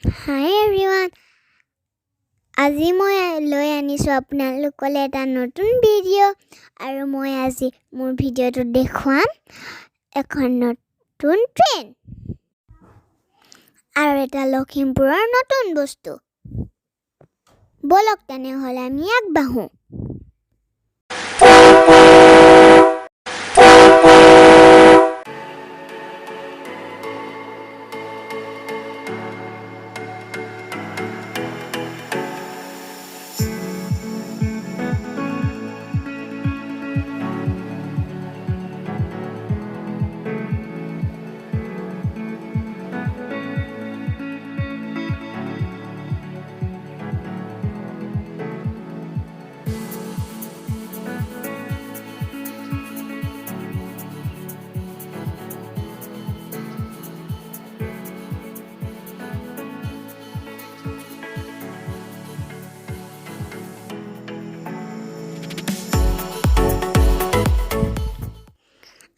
Hi everyone. আজি মই লৈ আনিছো আপোনালোকলে এটা নতুন ভিডিও আৰু মই আজি মোৰ ভিডিওটো দেখুৱাম এখন নতুন ট্ৰেইন আৰু এটা লখিমপুৰৰ নতুন বস্তু বলক তেনেহলে আমি আগবাঢ়ো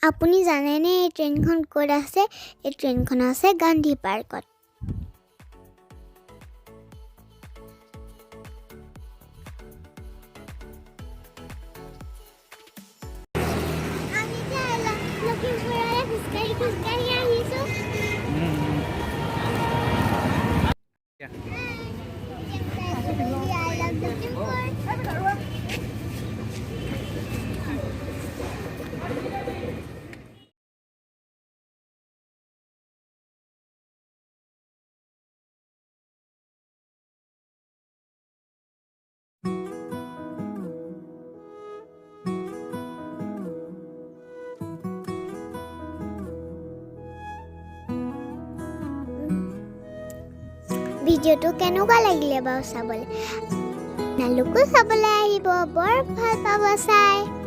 আপুনি জানেনে এই ট্ৰেইনখন ক'ত আছে এই ট্ৰেইনখন আছে গান্ধী পাৰ্কত আমি যাইলা লখিমপুৰৰে খুজকাঢ়ি আহিছো ভিডিওটো কেনেকুৱা লাগিলে বাৰু চাবলৈ আপোনালোকো চাবলৈ আহিব বৰ ভাল পাব চাই